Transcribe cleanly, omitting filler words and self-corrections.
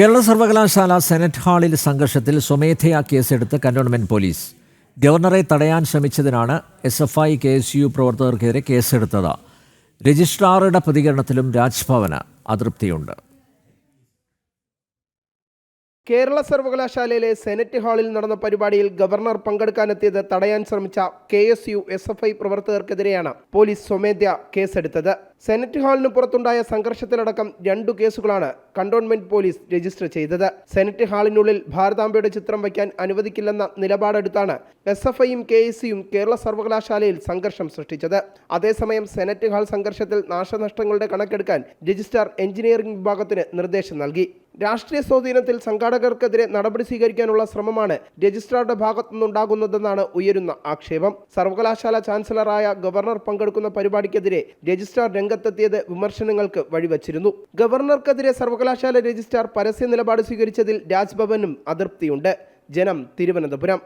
കേരള സർവകലാശാല സെനറ്റ് ഹാളിൽ സംഘർഷത്തിൽ സ്വമേധയാ കേസെടുത്ത് കന്റോൺമെന്റ് പോലീസ്. ഗവർണറെ തടയാൻ ശ്രമിച്ചതിനാണ് SFI KSU പ്രവർത്തകർക്കെതിരെ കേസെടുത്തത്. രജിസ്ട്രാറുടെ പ്രതികരണത്തിലും രാജ്ഭവന് അതൃപ്തിയുണ്ട്. കേരള സർവകലാശാലയിലെ സെനറ്റ് ഹാളിൽ നടന്ന പരിപാടിയിൽ ഗവർണർ പങ്കെടുക്കാനെത്തിയത് തടയാൻ ശ്രമിച്ച KSU SFI പ്രവർത്തകർക്കെതിരെയാണ് പോലീസ് സ്വമേധയാ കേസെടുത്തത്. സെനറ്റ് ഹാളിന് പുറത്തുണ്ടായ സംഘർഷത്തിലടക്കം 2 കേസുകളാണ് കന്റോൺമെന്റ് പോലീസ് രജിസ്റ്റർ ചെയ്തത്. സെനറ്റ് ഹാളിനുള്ളിൽ ഭാരതാംബയുടെ ചിത്രം വയ്ക്കാൻ അനുവദിക്കില്ലെന്ന നിലപാടെടുത്താണ് SFIയും KSUയും കേരള സർവകലാശാലയിൽ സംഘർഷം സൃഷ്ടിച്ചത്. അതേസമയം സെനറ്റ് ഹാൾ സംഘർഷത്തിൽ നാശനഷ്ടങ്ങളുടെ കണക്കെടുക്കാൻ രജിസ്ട്രാർ എഞ്ചിനീയറിംഗ് വിഭാഗത്തിന് നിർദ്ദേശം നൽകി. രാഷ്ട്രീയ സ്വാധീനത്തിൽ സംഘാടകർക്കെതിരെ നടപടി സ്വീകരിക്കാനുള്ള ശ്രമമാണ് രജിസ്ട്രാറുടെ ഭാഗത്തുനിന്നുണ്ടാകുന്നതെന്നാണ് ഉയരുന്ന ആക്ഷേപം. സർവകലാശാല ചാൻസലറായ ഗവർണർ പങ്കെടുക്കുന്ന പരിപാടിക്കെതിരെ രജിസ്ട്രാർ രംഗത്തെത്തിയത് വിമർശനങ്ങൾക്ക് വഴിവച്ചിരുന്നു. ഗവർണർക്കെതിരെ സർവകലാശാല രജിസ്ട്രാർ പരസ്യ നിലപാട് സ്വീകരിച്ചതിൽ രാജ്ഭവനും അതൃപ്തിയുണ്ട്. ജനം, തിരുവനന്തപുരം.